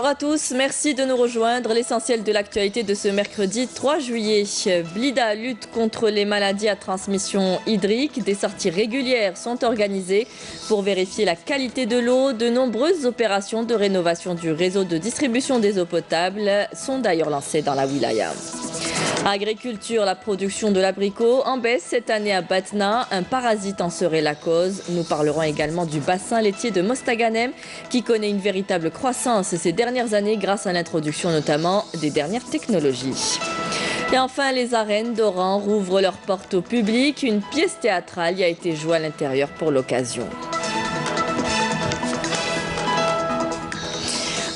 à tous, merci de nous rejoindre. L'essentiel de l'actualité de ce mercredi 3 juillet. Blida lutte contre les maladies à transmission hydrique. Des sorties régulières sont organisées pour vérifier la qualité de l'eau. De nombreuses opérations de rénovation du réseau de distribution des eaux potables sont d'ailleurs lancées dans la wilaya. Agriculture, la production de l'abricot en baisse cette année à Batna. Un parasite en serait la cause. Nous parlerons également du bassin laitier de Mostaganem qui connaît une véritable croissance ces dernières années grâce à l'introduction notamment des dernières technologies. Et enfin, les arènes d'Oran rouvrent leurs portes au public. Une pièce théâtrale y a été jouée à l'intérieur pour l'occasion.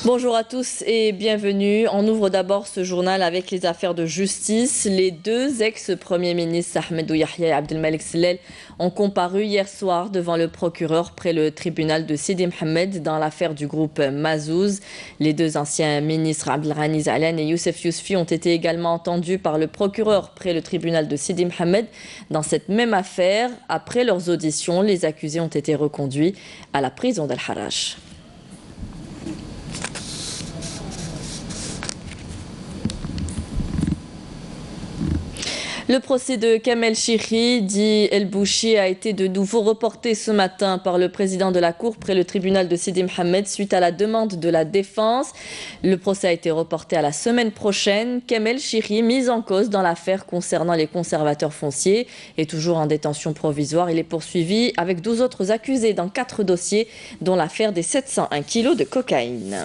Bonjour à tous et bienvenue. On ouvre d'abord ce journal avec les affaires de justice. Les deux ex-premiers ministres Ahmedou Yahya et Abdelmalek Sellel ont comparu hier soir devant le procureur près le tribunal de Sidi Mohamed dans l'affaire du groupe Mazouz. Les deux anciens ministres Abdelghani Zahlan et Youssef Yousfi ont été également entendus par le procureur près le tribunal de Sidi Mohamed dans cette même affaire. Après leurs auditions, les accusés ont été reconduits à la prison d'Al-Harrach. Le procès de Kamel Chihri, dit El Bouchi, a été de nouveau reporté ce matin par le président de la Cour près le tribunal de Sidi Mohamed suite à la demande de la défense. Le procès a été reporté à la semaine prochaine. Kamel Chihri, mis en cause dans l'affaire concernant les conservateurs fonciers, est toujours en détention provisoire. Il est poursuivi avec 12 autres accusés dans 4 dossiers, dont l'affaire des 701 kilos de cocaïne.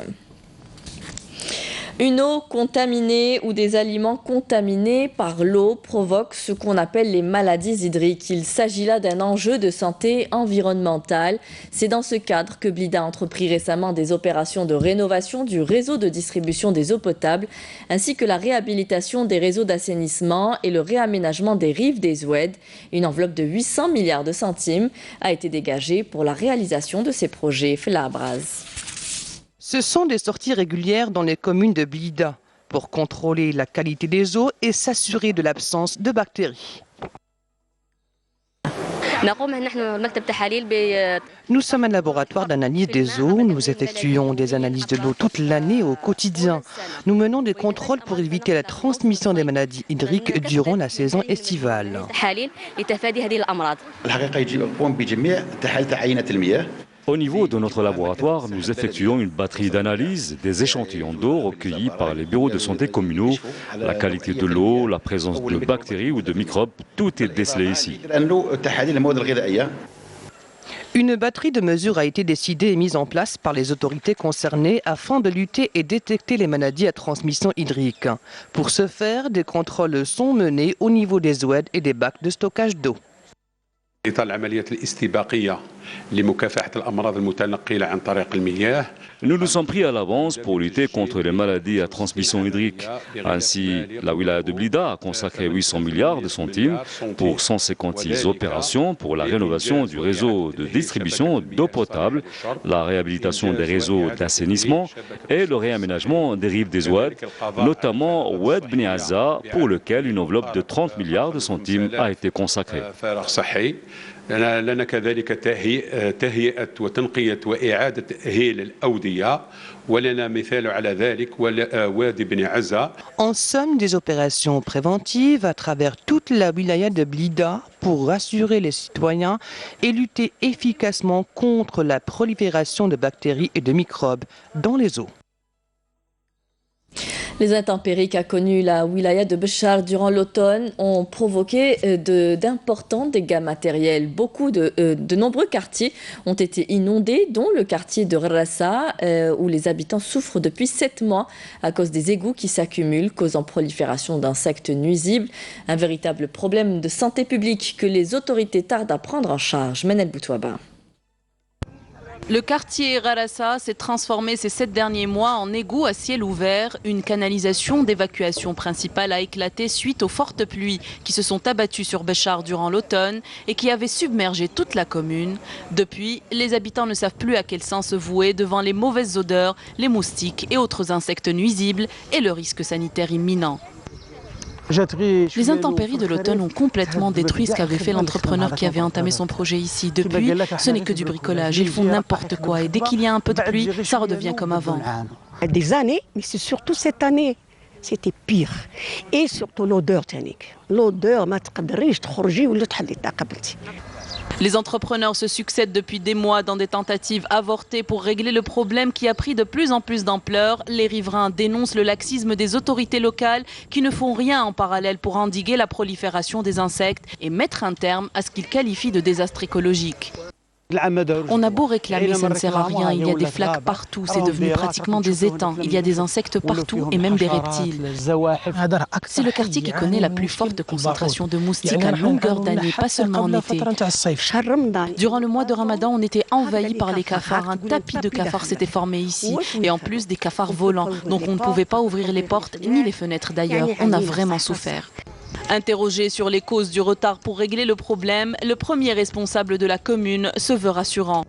Une eau contaminée ou des aliments contaminés par l'eau provoquent ce qu'on appelle les maladies hydriques. Il s'agit là d'un enjeu de santé environnementale. C'est dans ce cadre que Blida a entrepris récemment des opérations de rénovation du réseau de distribution des eaux potables, ainsi que la réhabilitation des réseaux d'assainissement et le réaménagement des rives des Oued. Une enveloppe de 800 milliards de centimes a été dégagée pour la réalisation de ces projets. Fela Braz. Ce sont des sorties régulières dans les communes de Blida pour contrôler la qualité des eaux et s'assurer de l'absence de bactéries. Nous sommes un laboratoire d'analyse des eaux. Nous effectuons des analyses de l'eau toute l'année au quotidien. Nous menons des contrôles pour éviter la transmission des maladies hydriques durant la saison estivale. Au niveau de notre laboratoire, nous effectuons une batterie d'analyse des échantillons d'eau recueillis par les bureaux de santé communaux. La qualité de l'eau, la présence de bactéries ou de microbes, tout est décelé ici. Une batterie de mesures a été décidée et mise en place par les autorités concernées afin de lutter et détecter les maladies à transmission hydrique. Pour ce faire, des contrôles sont menés au niveau des oueds et des bacs de stockage d'eau. Nous nous sommes pris à l'avance pour lutter contre les maladies à transmission hydrique. Ainsi, la wilaya de Blida a consacré 800 milliards de centimes pour 156 opérations pour la rénovation du réseau de distribution d'eau potable, la réhabilitation des réseaux d'assainissement et le réaménagement des rives des Oued, notamment Oued Bni Azza, pour lequel une enveloppe de 30 milliards de centimes a été consacrée. لنا كذلك تهيئة وتنقية وإعادة تأهيل الأودية ولنا مثال على ذلك وادي بن عزة. En somme, des opérations préventives à travers toute la wilaya de Blida pour rassurer les citoyens et lutter efficacement contre la prolifération de bactéries et de microbes dans les eaux. Les intempéries qu'a connues la wilaya de Béchar durant l'automne ont provoqué d'importants dégâts matériels. De nombreux quartiers ont été inondés, dont le quartier de Rassa, où les habitants souffrent depuis 7 mois à cause des égouts qui s'accumulent, causant prolifération d'insectes nuisibles. Un véritable problème de santé publique que les autorités tardent à prendre en charge. Menel Boutouaba. Le quartier Rarassa s'est transformé ces 7 derniers mois en égout à ciel ouvert. Une canalisation d'évacuation principale a éclaté suite aux fortes pluies qui se sont abattues sur Béchar durant l'automne et qui avaient submergé toute la commune. Depuis, les habitants ne savent plus à quel sens se vouer devant les mauvaises odeurs, les moustiques et autres insectes nuisibles et le risque sanitaire imminent. Les intempéries de l'automne ont complètement détruit ce qu'avait fait l'entrepreneur qui avait entamé son projet ici. Depuis, ce n'est que du bricolage. Ils font n'importe quoi et dès qu'il y a un peu de pluie, ça redevient comme avant. Des années, mais c'est surtout cette année. C'était pire. Et surtout l'odeur, Tanik. L'odeur, ma tqadrيش تخرجي ولا تحلي قبلتي. Les entrepreneurs se succèdent depuis des mois dans des tentatives avortées pour régler le problème qui a pris de plus en plus d'ampleur. Les riverains dénoncent le laxisme des autorités locales qui ne font rien en parallèle pour endiguer la prolifération des insectes et mettre un terme à ce qu'ils qualifient de désastre écologique. On a beau réclamer, ça ne sert à rien. Il y a des flaques partout, c'est devenu pratiquement des étangs. Il y a des insectes partout et même des reptiles. C'est le quartier qui connaît la plus forte concentration de moustiques à longueur d'année, pas seulement en été. Durant le mois de Ramadan, on était envahi par les cafards. Un tapis de cafards s'était formé ici. Et en plus des cafards volants. Donc on ne pouvait pas ouvrir les portes ni les fenêtres d'ailleurs. On a vraiment souffert. Interrogé sur les causes du retard pour régler le problème, le premier responsable de la commune se veut rassurant.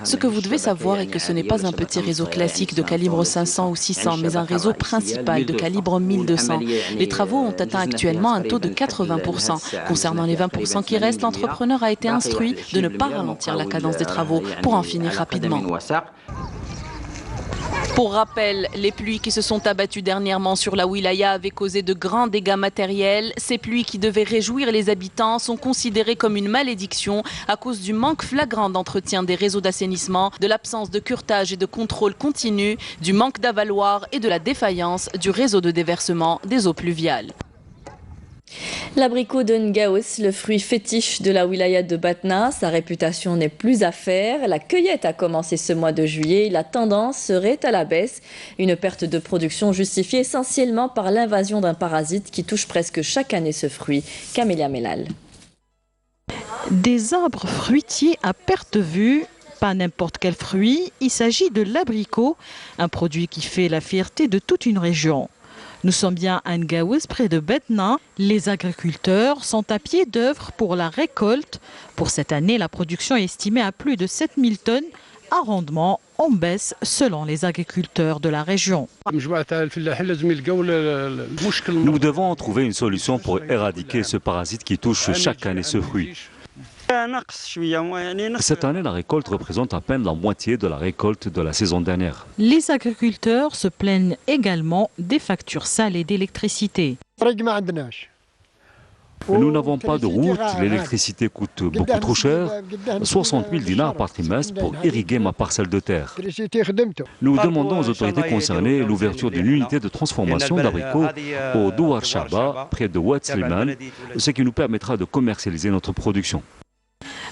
Ce que vous devez savoir est que ce n'est pas un petit réseau classique de calibre 500 ou 600, mais un réseau principal de calibre 1200. Les travaux ont atteint actuellement un taux de 80%. Concernant les 20% qui restent, l'entrepreneur a été instruit de ne pas ralentir la cadence des travaux pour en finir rapidement. Pour rappel, les pluies qui se sont abattues dernièrement sur la wilaya avaient causé de grands dégâts matériels. Ces pluies qui devaient réjouir les habitants sont considérées comme une malédiction à cause du manque flagrant d'entretien des réseaux d'assainissement, de l'absence de curtage et de contrôle continu, du manque d'avaloir et de la défaillance du réseau de déversement des eaux pluviales. L'abricot de Ngaous, le fruit fétiche de la wilaya de Batna, sa réputation n'est plus à faire. La cueillette a commencé ce mois de juillet. La tendance serait à la baisse. Une perte de production justifiée essentiellement par l'invasion d'un parasite qui touche presque chaque année ce fruit. Camélia Melal. Des arbres fruitiers à perte de vue. Pas n'importe quel fruit, il s'agit de l'abricot, un produit qui fait la fierté de toute une région. Nous sommes bien à Ngaous, près de Batna. Les agriculteurs sont à pied d'œuvre pour la récolte. Pour cette année, la production est estimée à plus de 7000 tonnes, un rendement en baisse selon les agriculteurs de la région. Nous devons trouver une solution pour éradiquer ce parasite qui touche chaque année ce fruit. Cette année, la récolte représente à peine la moitié de la récolte de la saison dernière. Les agriculteurs se plaignent également des factures salées d'électricité. Nous n'avons pas de route, l'électricité coûte beaucoup trop cher, 60 000 dinars par trimestre pour irriguer ma parcelle de terre. Nous demandons aux autorités concernées l'ouverture d'une unité de transformation d'abricots au Douar Shaba, près de Oued Slimane, ce qui nous permettra de commercialiser notre production.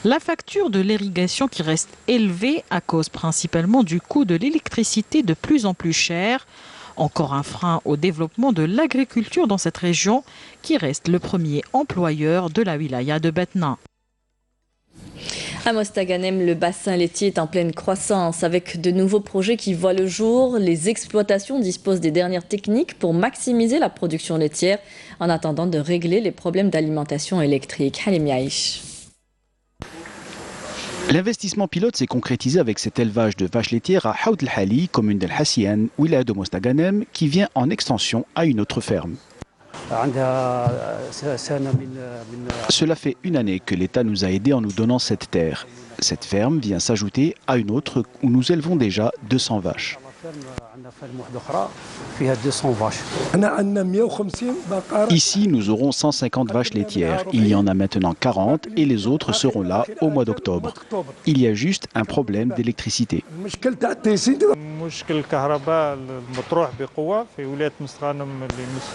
La facture de l'irrigation qui reste élevée à cause principalement du coût de l'électricité de plus en plus cher. Encore un frein au développement de l'agriculture dans cette région qui reste le premier employeur de la wilaya de Batna. À Mostaganem, le bassin laitier est en pleine croissance avec de nouveaux projets qui voient le jour. Les exploitations disposent des dernières techniques pour maximiser la production laitière en attendant de régler les problèmes d'alimentation électrique. Halim Yaïch. L'investissement pilote s'est concrétisé avec cet élevage de vaches laitières à Haoud el-Hali, commune d'El Hassian, wilaya de Mostaganem, qui vient en extension à une autre ferme. Cela fait une année que l'État nous a aidés en nous donnant cette terre. Cette ferme vient s'ajouter à une autre où nous élevons déjà 200 vaches. Ici, nous aurons 150 vaches laitières. Il y en a maintenant 40 et les autres seront là au mois d'octobre. Il y a juste un problème d'électricité.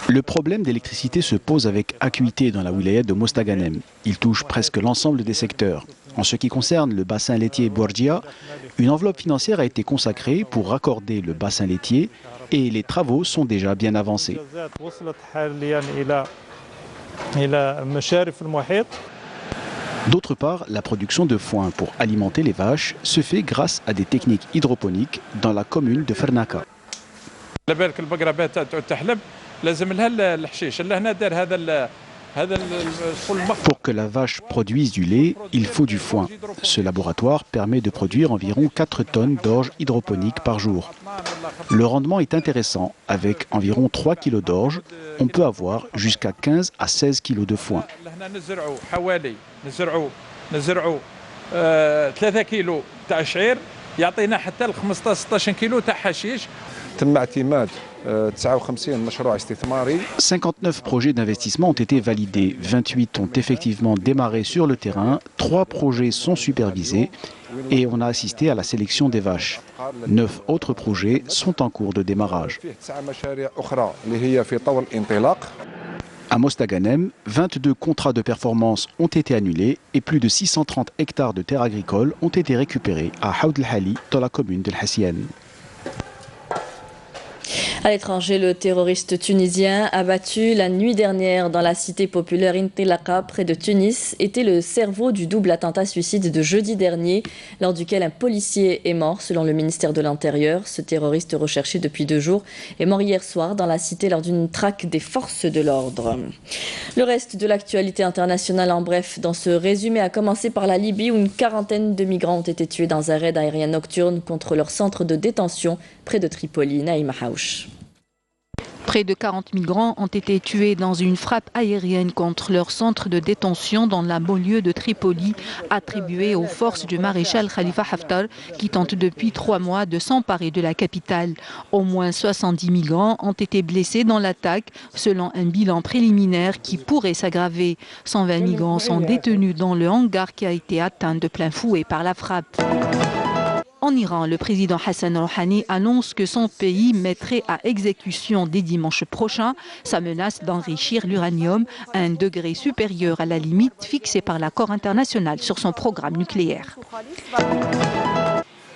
Le problème d'électricité se pose avec acuité dans la wilaya de Mostaganem. Il touche presque l'ensemble des secteurs. En ce qui concerne le bassin laitier Bouardia, une enveloppe financière a été consacrée pour raccorder le bassin laitier et les travaux sont déjà bien avancés. D'autre part, la production de foin pour alimenter les vaches se fait grâce à des techniques hydroponiques dans la commune de Fernaka. Pour que la vache produise du lait, il faut du foin. Ce laboratoire permet de produire environ 4 tonnes d'orge hydroponique par jour. Le rendement est intéressant. Avec environ 3 kg d'orge, on peut avoir jusqu'à 15 à 16 kg de foin. يعطينا حتى ل 15 16 كيلو تاع حشيش. تم اعتماد 59 projets d'investissement ont été validés, 28 ont effectivement démarré sur le terrain, 3 projets sont supervisés et on a assisté à la sélection des vaches. 9 autres projets sont en cours de démarrage. À Mostaganem, 22 contrats de performance ont été annulés et plus de 630 hectares de terres agricoles ont été récupérés à Haoud el-Hali, dans la commune de Hassienne. À l'étranger, le terroriste tunisien abattu la nuit dernière dans la cité populaire Intilaqa, près de Tunis, était le cerveau du double attentat suicide de jeudi dernier, lors duquel un policier est mort, selon le ministère de l'Intérieur. Ce terroriste recherché depuis 2 jours est mort hier soir dans la cité lors d'une traque des forces de l'ordre. Le reste de l'actualité internationale en bref, dans ce résumé, a commencé par la Libye où une quarantaine de migrants ont été tués dans un raid aérien nocturne contre leur centre de détention près de Tripoli. Naïma Haouch. Près de 40 migrants ont été tués dans une frappe aérienne contre leur centre de détention dans la banlieue de Tripoli, attribuée aux forces du maréchal Khalifa Haftar, qui tente depuis 3 mois de s'emparer de la capitale. Au moins 70 migrants ont été blessés dans l'attaque, selon un bilan préliminaire qui pourrait s'aggraver. 120 migrants sont détenus dans le hangar qui a été atteint de plein fouet par la frappe. En Iran, le président Hassan Rouhani annonce que son pays mettrait à exécution dès dimanche prochain sa menace d'enrichir l'uranium à un degré supérieur à la limite fixée par l'accord international sur son programme nucléaire.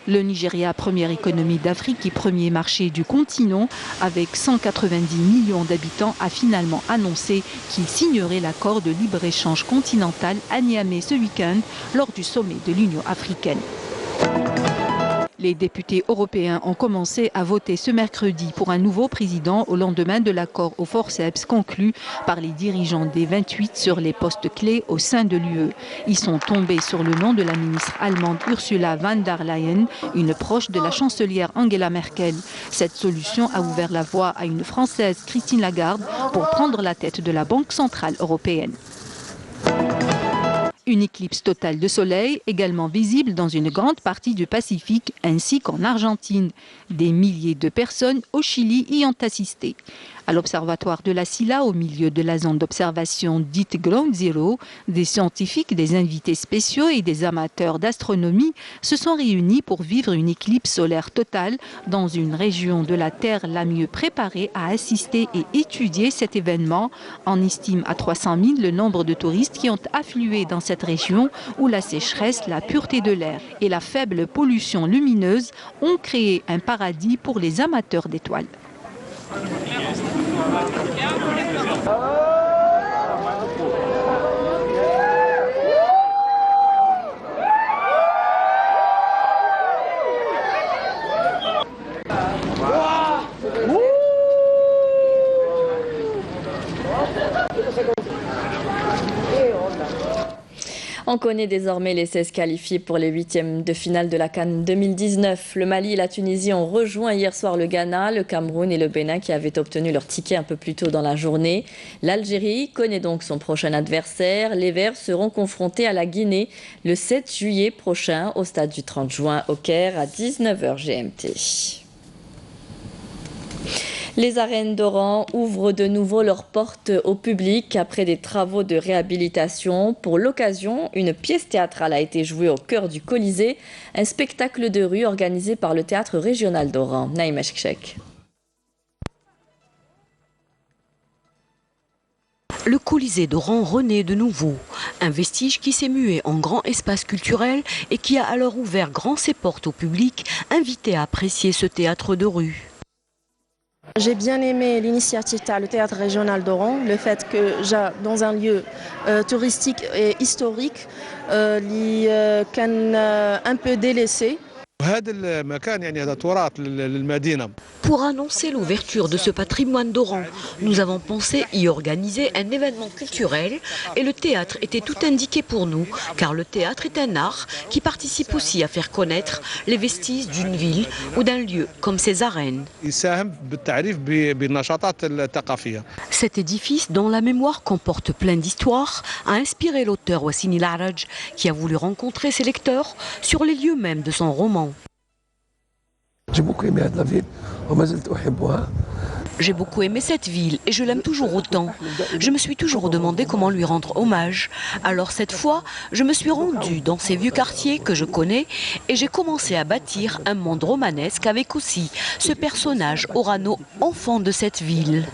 Le Nigeria, première économie d'Afrique et premier marché du continent, avec 190 millions d'habitants, a finalement annoncé qu'il signerait l'accord de libre-échange continental à Niamey ce week-end lors du sommet de l'Union africaine. Les députés européens ont commencé à voter ce mercredi pour un nouveau président au lendemain de l'accord au forceps conclu par les dirigeants des 28 sur les postes clés au sein de l'UE. Ils sont tombés sur le nom de la ministre allemande Ursula von der Leyen, une proche de la chancelière Angela Merkel. Cette solution a ouvert la voie à une Française, Christine Lagarde, pour prendre la tête de la Banque centrale européenne. Une éclipse totale de soleil, également visible dans une grande partie du Pacifique ainsi qu'en Argentine. Des milliers de personnes au Chili y ont assisté. À l'observatoire de la Silla, au milieu de la zone d'observation dite Ground Zero, des scientifiques, des invités spéciaux et des amateurs d'astronomie se sont réunis pour vivre une éclipse solaire totale dans une région de la Terre la mieux préparée à assister et étudier cet événement. On estime à 300 000 le nombre de touristes qui ont afflué dans cette région où la sécheresse, la pureté de l'air et la faible pollution lumineuse ont créé un paradis pour les amateurs d'étoiles. On connaît désormais les 16 qualifiés pour les 8e de finale de la CAN 2019. Le Mali et la Tunisie ont rejoint hier soir le Ghana, le Cameroun et le Bénin qui avaient obtenu leur ticket un peu plus tôt dans la journée. L'Algérie connaît donc son prochain adversaire. Les Verts seront confrontés à la Guinée le 7 juillet prochain au stade du 30 juin au Caire à 19h GMT. Les arènes d'Oran ouvrent de nouveau leurs portes au public après des travaux de réhabilitation. Pour l'occasion, une pièce théâtrale a été jouée au cœur du Colisée, un spectacle de rue organisé par le théâtre régional d'Oran. Naïma Chekchek. Le Colisée d'Oran renaît de nouveau, un vestige qui s'est mué en grand espace culturel et qui a alors ouvert grand ses portes au public, invité à apprécier ce théâtre de rue. J'ai bien aimé l'initiative le théâtre régional d'Oran, le fait que dans un lieu touristique et historique, un peu délaissé. Pour annoncer l'ouverture de ce patrimoine d'Oran, nous avons pensé y organiser un événement culturel et le théâtre était tout indiqué pour nous, car le théâtre est un art qui participe aussi à faire connaître les vestiges d'une ville ou d'un lieu comme ses arènes. Cet édifice, dont la mémoire comporte plein d'histoires, a inspiré l'auteur Wassini Laraj, qui a voulu rencontrer ses lecteurs sur les lieux mêmes de son roman. J'ai beaucoup aimé cette ville et je l'aime toujours autant. Je me suis toujours demandé comment lui rendre hommage. Alors cette fois, je me suis rendue dans ces vieux quartiers que je connais et j'ai commencé à bâtir un monde romanesque avec aussi ce personnage Orano, enfant de cette ville.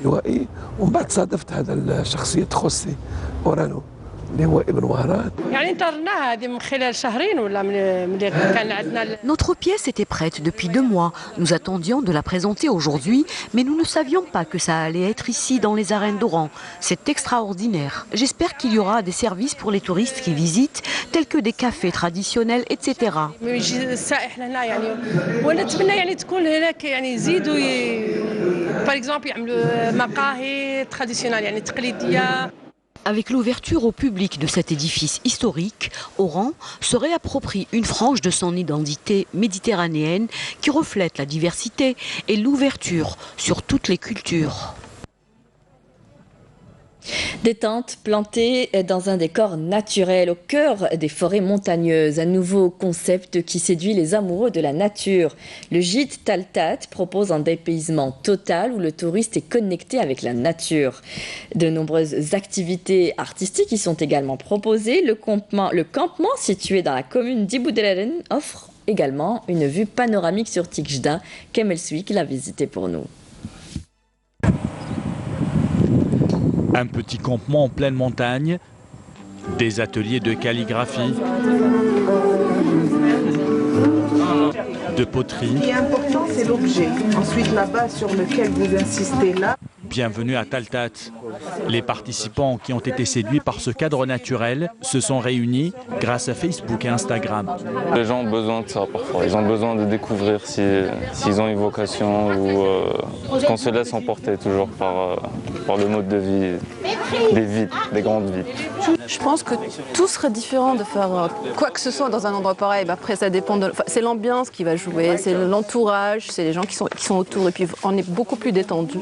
Notre pièce était prête depuis 2 mois. Nous attendions de la présenter aujourd'hui, mais nous ne savions pas que ça allait être ici dans les arènes d'Oran. C'est extraordinaire. J'espère qu'il y aura des services pour les touristes qui visitent, tels que des cafés traditionnels, etc. Avec l'ouverture au public de cet édifice historique, Oran se réapproprie une frange de son identité méditerranéenne qui reflète la diversité et l'ouverture sur toutes les cultures. Des tentes plantées dans un décor naturel au cœur des forêts montagneuses. Un nouveau concept qui séduit les amoureux de la nature. Le gîte Taltat propose un dépaysement total où le touriste est connecté avec la nature. De nombreuses activités artistiques y sont également proposées. Le campement situé dans la commune d'Iboudraren offre également une vue panoramique sur Tikjda. Kemel Souik l'a visité pour nous. Un petit campement en pleine montagne, des ateliers de calligraphie, de poterie. Ce qui est important, c'est l'objet. Ensuite, là-bas, sur lequel vous insistez là. Bienvenue à Taltat. Les participants qui ont été séduits par ce cadre naturel se sont réunis grâce à Facebook et Instagram. Les gens ont besoin de ça parfois. Ils ont besoin de découvrir s'ils ont une vocation ou qu'on se laisse emporter toujours par le mode de vie des vides, des grandes vides. Je pense que tout serait différent de faire quoi que ce soit dans un endroit pareil. Après, ça dépend de... c'est l'ambiance qui va jouer, c'est l'entourage, c'est les gens qui sont autour et puis on est beaucoup plus détendu.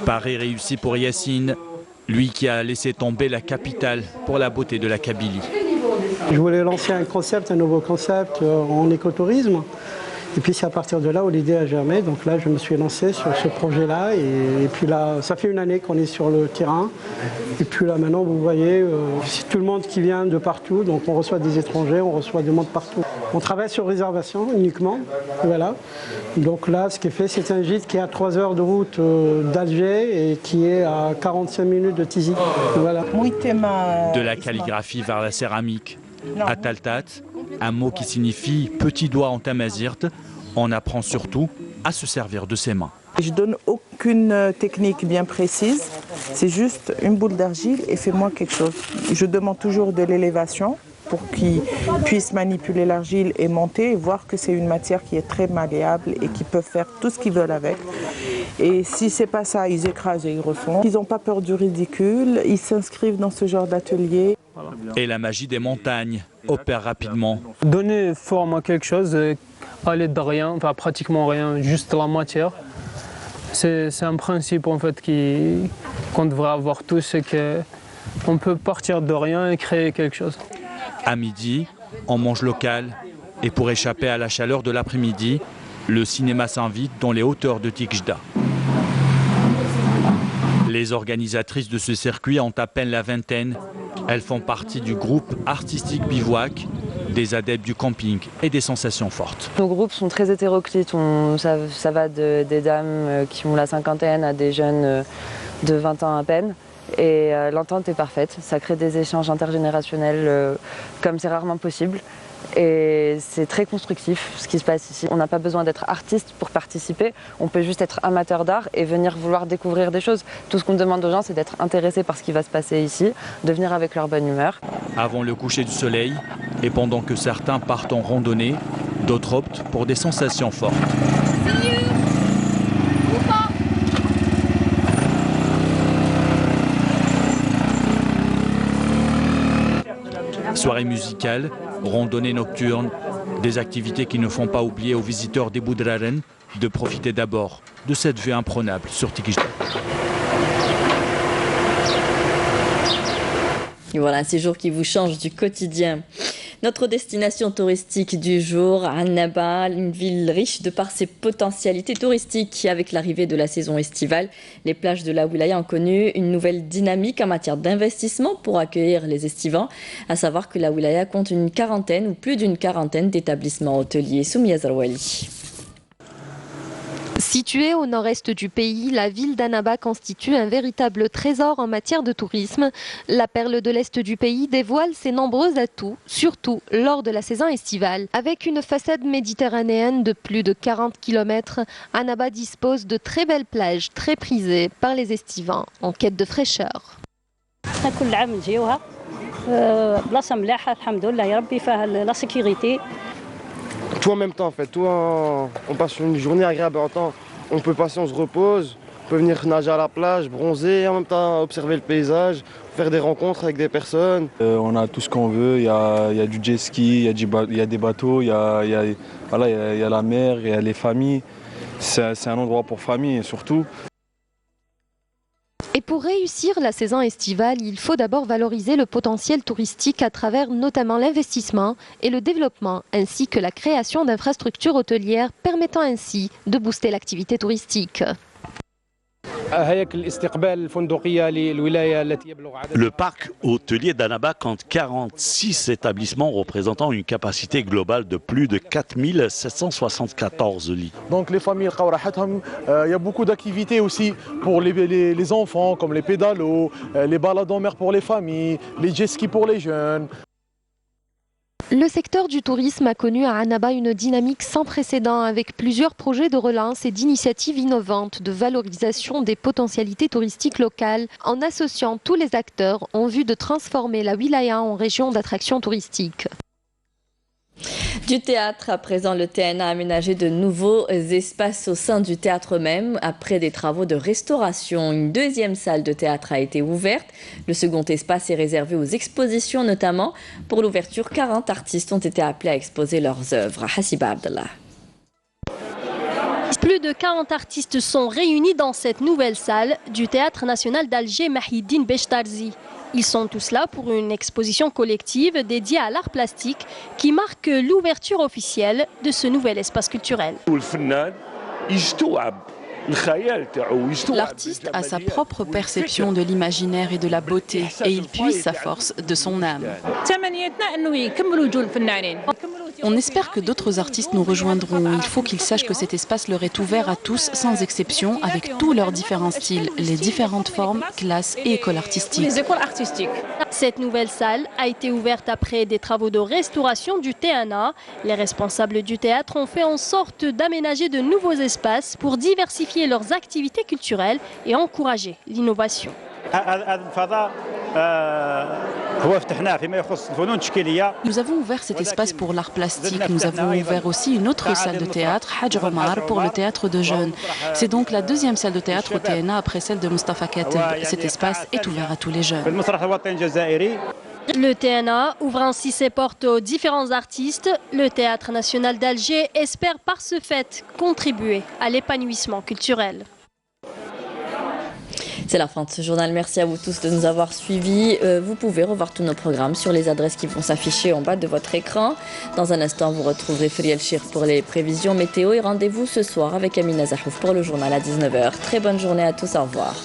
Paris réussi pour Yacine, lui qui a laissé tomber la capitale pour la beauté de la Kabylie. Je voulais lancer un nouveau concept en écotourisme. Et puis c'est à partir de là où l'idée a germé. Donc là, je me suis lancé sur ce projet-là. Et puis là, ça fait 1 année qu'on est sur le terrain. Et puis là, maintenant, vous voyez, c'est tout le monde qui vient de partout. Donc on reçoit des étrangers, on reçoit du monde partout. On travaille sur réservation uniquement. Voilà. Donc là, ce qui est fait, c'est un gîte qui est à 3 heures de route d'Alger et qui est à 45 minutes de Tizi. Voilà. De la calligraphie vers la céramique. À Taltat, un mot qui signifie petit doigt en tamazirt, on apprend surtout à se servir de ses mains. Je donne aucune technique bien précise, c'est juste une boule d'argile et fais-moi quelque chose. Je demande toujours de l'élévation pour qu'ils puissent manipuler l'argile et monter et voir que c'est une matière qui est très malléable et qu'ils peuvent faire tout ce qu'ils veulent avec. Et si c'est pas ça, ils écrasent et ils refont. Ils n'ont pas peur du ridicule, ils s'inscrivent dans ce genre d'atelier. Et la magie des montagnes opère rapidement. Donner forme à quelque chose à l'aide de rien, enfin pratiquement rien, juste la matière. C'est un principe en fait qu'on devrait avoir tous, c'est qu'on peut partir de rien et créer quelque chose. À midi, on mange local et pour échapper à la chaleur de l'après-midi, le cinéma s'invite dans les hauteurs de Tikjda. Les organisatrices de ce circuit ont à peine la vingtaine. Elles font partie du groupe artistique Bivouac, des adeptes du camping et des sensations fortes. Nos groupes sont très hétéroclites. Ça va des dames qui ont la cinquantaine à des jeunes de 20 ans à peine. Et l'entente est parfaite. Ça crée des échanges intergénérationnels comme c'est rarement possible. Et c'est très constructif ce qui se passe ici. On n'a pas besoin d'être artiste pour participer, on peut juste être amateur d'art et venir vouloir découvrir des choses. Tout ce qu'on demande aux gens, c'est d'être intéressés par ce qui va se passer ici, de venir avec leur bonne humeur. Avant le coucher du soleil, et pendant que certains partent en randonnée, d'autres optent pour des sensations fortes. Soirée musicale, randonnée nocturne, des activités qui ne font pas oublier aux visiteurs d'Iboudraren de profiter d'abord de cette vue imprenable sur Tikjda. Et voilà un séjour qui vous change du quotidien. Notre destination touristique du jour, Annaba, une ville riche de par ses potentialités touristiques. Avec l'arrivée de la saison estivale, les plages de la Wilaya ont connu une nouvelle dynamique en matière d'investissement pour accueillir les estivants. À savoir que la Wilaya compte une quarantaine ou plus d'une quarantaine d'établissements hôteliers. Soumia Zarouali. Située au nord-est du pays, la ville d'Annaba constitue un véritable trésor en matière de tourisme. La perle de l'est du pays dévoile ses nombreux atouts, surtout lors de la saison estivale. Avec une façade méditerranéenne de plus de 40 km, Annaba dispose de très belles plages très prisées par les estivants en quête de fraîcheur. Tout en même temps en fait, on passe une journée agréable en temps. On peut passer, on se repose, on peut venir nager à la plage, bronzer, et en même temps observer le paysage, faire des rencontres avec des personnes. On a tout ce qu'on veut, il y a du jet ski, il y a des bateaux, il y a la mer, il y a les familles. C'est un endroit pour famille surtout. Et pour réussir la saison estivale, il faut d'abord valoriser le potentiel touristique à travers notamment l'investissement et le développement, ainsi que la création d'infrastructures hôtelières permettant ainsi de booster l'activité touristique. Le parc hôtelier d'Annaba compte 46 établissements représentant une capacité globale de plus de 4774 lits. Donc les familles, il y a beaucoup d'activités aussi pour les enfants, comme les pédalos, les balades en mer pour les familles, les jet skis pour les jeunes. Le secteur du tourisme a connu à Annaba une dynamique sans précédent avec plusieurs projets de relance et d'initiatives innovantes de valorisation des potentialités touristiques locales en associant tous les acteurs en vue de transformer la wilaya en région d'attraction touristique. Du théâtre, à présent, le TNA a aménagé de nouveaux espaces au sein du théâtre même. Après des travaux de restauration, une deuxième salle de théâtre a été ouverte. Le second espace est réservé aux expositions, notamment. Pour l'ouverture, 40 artistes ont été appelés à exposer leurs œuvres. Hassiba Abdallah. Plus de 40 artistes sont réunis dans cette nouvelle salle du Théâtre national d'Alger Mahiddine Bechtarzi. Ils sont tous là pour une exposition collective dédiée à l'art plastique qui marque l'ouverture officielle de ce nouvel espace culturel. L'artiste a sa propre perception de l'imaginaire et de la beauté et il puise sa force de son âme. On espère que d'autres artistes nous rejoindront. Il faut qu'ils sachent que cet espace leur est ouvert à tous sans exception avec tous leurs différents styles, les différentes formes, classes et écoles artistiques. Cette nouvelle salle a été ouverte après des travaux de restauration du TNA. Les responsables du théâtre ont fait en sorte d'aménager de nouveaux espaces pour diversifier leurs activités culturelles et encourager l'innovation. Nous avons ouvert cet espace pour l'art plastique. Nous avons ouvert aussi une autre salle de théâtre, Hadj Omar, pour le théâtre de jeunes. C'est donc la deuxième salle de théâtre au TNA après celle de Mustafa Kateb. Cet espace est ouvert à tous les jeunes. Le TNA ouvre ainsi ses portes aux différents artistes. Le Théâtre national d'Alger espère par ce fait contribuer à l'épanouissement culturel. C'est la fin de ce journal. Merci à vous tous de nous avoir suivis. Vous pouvez revoir tous nos programmes sur les adresses qui vont s'afficher en bas de votre écran. Dans un instant, vous retrouverez Friel Chir pour les prévisions météo. Et rendez-vous ce soir avec Amina Zahouf pour le journal à 19h. Très bonne journée à tous. Au revoir.